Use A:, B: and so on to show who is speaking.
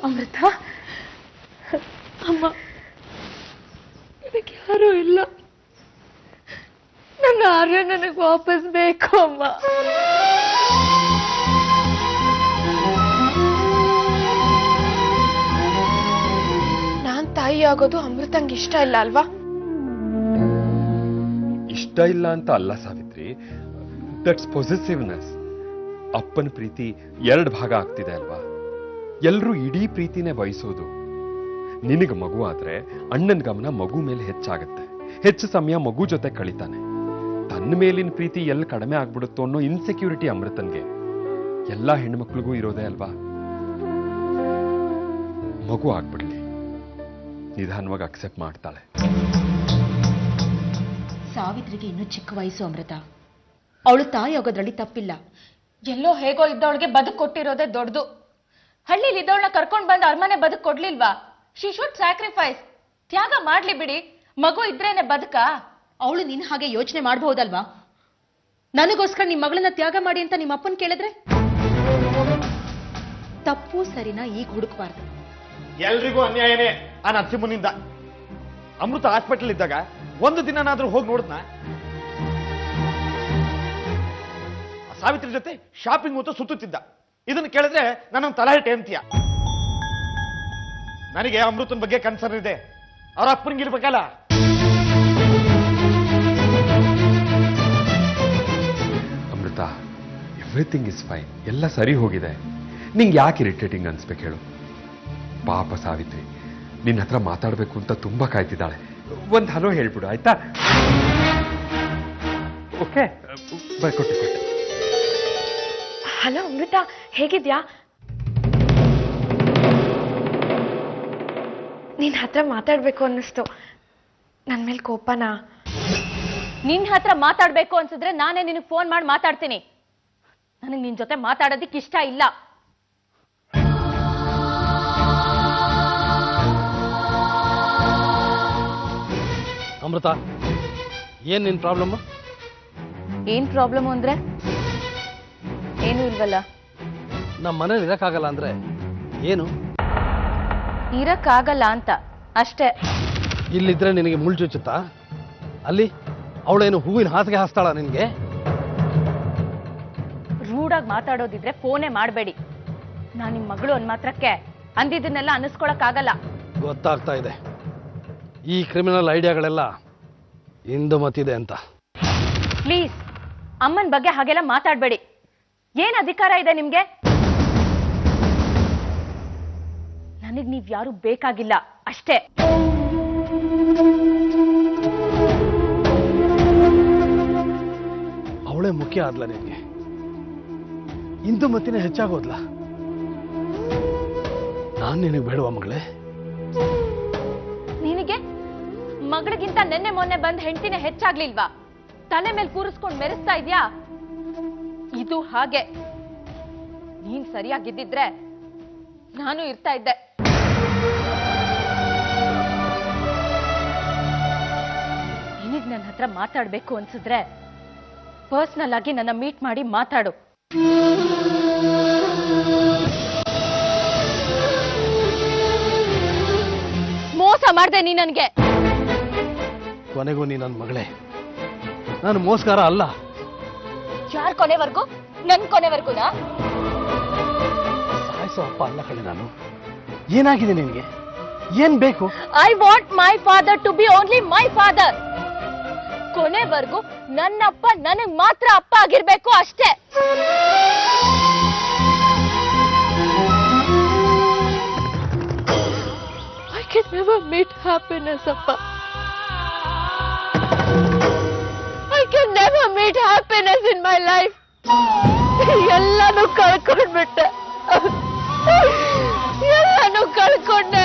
A: ಅಮೃತ ಅಮ್ಮ, ಇದಕ್ಕೆ ಯಾರೂ ಇಲ್ಲ. ನನ್ನ ಆರ್ಯ ನನಗೆ ವಾಪಸ್ ಬೇಕು ಅಮ್ಮ. ನಾನ್ ತಾಯಿ ಆಗೋದು ಅಮೃತಂಗೆ ಇಷ್ಟ ಇಲ್ಲ ಅಲ್ವಾ?
B: ಇಷ್ಟ ಇಲ್ಲ ಅಂತ ಅಲ್ಲ ಸಾವಿತ್ರಿ, ದಟ್ಸ್ ಪೊಸೆಸಿವ್ನೆಸ್. ಅಪ್ಪನ ಪ್ರೀತಿ 2 ಭಾಗ ಆಗ್ತಿದೆ ಅಲ್ವಾ? ಎಲ್ರೂ ಇಡೀ ಪ್ರೀತಿನೇ ಬಯಸೋದು. ನಿನಗೆ ಮಗು ಆದ್ರೆ ಅಣ್ಣನ ಗಮನ ಮಗು ಮೇಲೆ ಹೆಚ್ಚಾಗತ್ತೆ, ಹೆಚ್ಚು ಸಮಯ ಮಗು ಜೊತೆ ಕಳಿತಾನೆ. ತನ್ನ ಮೇಲಿನ ಪ್ರೀತಿ ಎಲ್ಲಿ ಕಡಿಮೆ ಆಗ್ಬಿಡುತ್ತೋ ಅನ್ನೋ ಇನ್ಸೆಕ್ಯೂರಿಟಿ ಅಮೃತನ್ಗೆ. ಎಲ್ಲಾ ಹೆಣ್ಮಕ್ಳಿಗೂ ಇರೋದೇ ಅಲ್ವಾ? ಮಗು ಆಗ್ಬಿಡ್ಲಿ, ನಿಧಾನವಾಗಿ ಅಕ್ಸೆಪ್ಟ್ ಮಾಡ್ತಾಳೆ.
C: ಸಾವಿತ್ರಿಗೆ ಇನ್ನೂ ಚಿಕ್ಕ ವಯಸ್ಸು ಅಮೃತ. ಅವಳು ತಾಯಿ ಆಗೋದ್ರಲ್ಲಿ ತಪ್ಪಿಲ್ಲ.
A: ಎಲ್ಲೋ ಹೇಗೋ ಇದ್ದವಳಿಗೆ ಬದುಕು ಕೊಟ್ಟಿರೋದೇ ದೊಡ್ಡದು. ಹಳ್ಳಿಲಿ ಇದ್ದವಳನ್ನ ಕರ್ಕೊಂಡ್ ಬಂದು ಅರಮನೆ ಬದುಕು ಕೊಡ್ಲಿಲ್ವಾ? She should sacrifice. ತ್ಯಾಗ ಮಾಡ್ಲಿ ಬಿಡಿ, ಮಗು ಇದ್ರೇನೆ ಬದುಕ.
C: ಅವಳು ನಿನ್ನ ಹಾಗೆ ಯೋಚನೆ ಮಾಡಬಹುದಲ್ವಾ? ನನಗೋಸ್ಕರ ನಿಮ್ಮ ಮಗಳನ್ನ ತ್ಯಾಗ ಮಾಡಿ ಅಂತ ನಿಮ್ಮ ಅಪ್ಪನ್ ಕೇಳಿದ್ರೆ ತಪ್ಪು ಸರಿನಾ ಈಗ ಹುಡುಕಬಾರ್ದು.
D: ಎಲ್ರಿಗೂ ಅನ್ಯಾಯನೇ ಆ ನರಸಿಂಹನಿಂದ. ಅಮೃತ ಹಾಸ್ಪಿಟಲ್ ಇದ್ದಾಗ ಒಂದು ದಿನನಾದ್ರೂ ಹೋಗಿ ನೋಡಿದ್ನ? ಸಾವಿತ್ರಿ ಜೊತೆ ಶಾಪಿಂಗ್ ಹೊತ್ತು ಸುತ್ತುತ್ತಿದ್ದ. ಇದನ್ನ ಕೇಳಿದ್ರೆ ನನ್ನ ತಲಹಟೆ ಅಂತೀಯ. ನನಗೆ ಅಮೃತನ ಬಗ್ಗೆ ಕನ್ಸರ್ನ್ ಇದೆ. ಅವ್ರ ಅಪ್ಪನಿಗಿರ್ಬೇಕಲ್ಲ.
B: ಅಮೃತ, ಎವ್ರಿಥಿಂಗ್ ಇಸ್ ಫೈನ್, ಎಲ್ಲ ಸರಿ ಹೋಗಿದೆ. ನಿಂಗೆ ಯಾಕೆ ಇರಿಟೇಟಿಂಗ್ ಅನ್ಸ್ಬೇಕು ಹೇಳು? ಪಾಪ ಸಾವಿತ್ರಿ ನಿನ್ನ ಹತ್ರ ಮಾತಾಡ್ಬೇಕು ಅಂತ ತುಂಬಾ ಕಾಯ್ತಿದ್ದಾಳೆ. ಒಂದು ಹಲೋ ಹೇಳ್ಬಿಡು ಆಯ್ತಾ? ಓಕೆ, ಕೊಟ್ಟೆ.
A: ಹಲೋ ಅಮೃತ, ಹೇಗಿದ್ಯಾ? ನಿನ್ ಹತ್ರ ಮಾತಾಡ್ಬೇಕು ಅನ್ನಿಸ್ತು. ನನ್ ಮೇಲೆ ಕೋಪನಾ?
E: ನಿನ್ ಹತ್ರ ಮಾತಾಡ್ಬೇಕು ಅನ್ಸಿದ್ರೆ ನಾನೇ ನಿನಗೆ ಫೋನ್ ಮಾಡಿ ಮಾತಾಡ್ತೀನಿ. ನನಗೆ ನಿನ್ ಜೊತೆ ಮಾತಾಡೋದಿಕ್ ಇಷ್ಟ ಇಲ್ಲ.
F: ಅಮೃತ, ಏನ್ ನಿನ್ ಪ್ರಾಬ್ಲಮ್?
E: ಏನ್ ಪ್ರಾಬ್ಲಮ್ ಅಂದ್ರೆ? ಏನು ಇಲ್ವಲ್ಲ.
F: ನಮ್ಮ ಮನೇಲಿ ಇರಕ್ಕಾಗಲ್ಲ ಅಂದ್ರೆ ಏನು?
E: ಇರಕ್ಕಾಗಲ್ಲ ಅಂತ ಅಷ್ಟೇ.
F: ಇಲ್ಲಿದ್ರೆ ನಿನಗೆ ಮುಳ್ಚುಚ್ಚುತ್ತಾ? ಅಲ್ಲಿ ಅವಳೇನು ಹೂವಿನ ಹಾಸಿಗೆ ಹಾಸ್ತಾಳ ನಿನ್ಗೆ?
E: ರೂಢಾಗಿ ಮಾತಾಡೋದಿದ್ರೆ ಫೋನೇ ಮಾಡಬೇಡಿ. ನಾನು ನಿಮ್ಮ ಮಗಳು ಒಂದ್ ಮಾತ್ರಕ್ಕೆ ಅಂದಿದ್ದನ್ನೆಲ್ಲ ಅನ್ನಿಸ್ಕೊಳಕ್ಕಾಗಲ್ಲ.
F: ಗೊತ್ತಾಗ್ತಾ ಇದೆ, ಈ ಕ್ರಿಮಿನಲ್ ಐಡಿಯಾಗಳೆಲ್ಲ ಇಂದುಮತಿದೆ ಅಂತ.
E: ಪ್ಲೀಸ್ ಅಮ್ಮನ ಬಗ್ಗೆ ಹಾಗೆಲ್ಲ ಮಾತಾಡಬೇಡಿ. ಏನ್ ಅಧಿಕಾರ ಇದೆ ನಿಮ್ಗೆ? ನನಗ್ ನೀವ್ ಯಾರು ಬೇಕಾಗಿಲ್ಲ ಅಷ್ಟೇ.
F: ಅವಳೇ ಮುಖ್ಯ ಆದ್ಲ ನಿನ್ಗೆ? ಇಂದುಮತಿನೇ ಹೆಚ್ಚಾಗೋದ್ಲ? ನಾನ್ ನಿನಗೆ ಬೇಡವಾ ಮಗಳೇ?
E: ನಿನಗೆ ಮಗಳಿಗಿಂತ ನೆನ್ನೆ ಮೊನ್ನೆ ಬಂದ್ ಹೆಂಡತಿನೇ ಹೆಚ್ಚಾಗ್ಲಿಲ್ವಾ? ತಲೆ ಮೇಲೆ ಕೂರಿಸ್ಕೊಂಡು ಮೆರೆಸ್ತಾ ಇದ್ಯಾ? ಇದು ಹಾಗೆ. ನೀನ್ ಸರಿಯಾಗಿದ್ದಿದ್ರೆ ನಾನು ಇರ್ತಾ ಇದ್ದೆ. ನಿನಗ್ ನನ್ನ ಹತ್ರ ಮಾತಾಡ್ಬೇಕು ಅನ್ಸಿದ್ರೆ ಪರ್ಸನಲ್ ಆಗಿ ನನ್ನ ಮೀಟ್ ಮಾಡಿ ಮಾತಾಡು. ಮೋಸ ಮಾಡ್ದೆ ನೀ ನನ್ಗೆ.
F: ಕೊನೆಗೂ ನೀ ನನ್ನ ಮಗಳೇ, ನಾನು ಮೋಸ್ಕಾರ ಅಲ್ಲ.
E: ಯಾರ್ ಕೊನೆವರೆಗೂ? ನನ್ ಕೊನೆವರೆಗೂನಾ?
F: ಸಾಯಿಸೋ ಅಪ್ಪ ಅಲ್ಲ ಕಣೆ ನಾನು. ಏನಾಗಿದೆ ನಿನಗೆ? ಏನ್ ಬೇಕು?
E: I want my father to be only my father. ಕೊನೆವರೆಗೂ ನನ್ನಪ್ಪ ನನಗ್ ಮಾತ್ರ ಅಪ್ಪ ಆಗಿರ್ಬೇಕು ಅಷ್ಟೇ.
A: I can never meet happiness, Appa. I can never meet happiness in my life. ಎಲ್ಲಾನು ಕಳ್ಕೊಂಡ್ಬಿಟ್ಟೆ. ಎಲ್ಲಾನು ಕಳ್ಕೊಂಡೆ.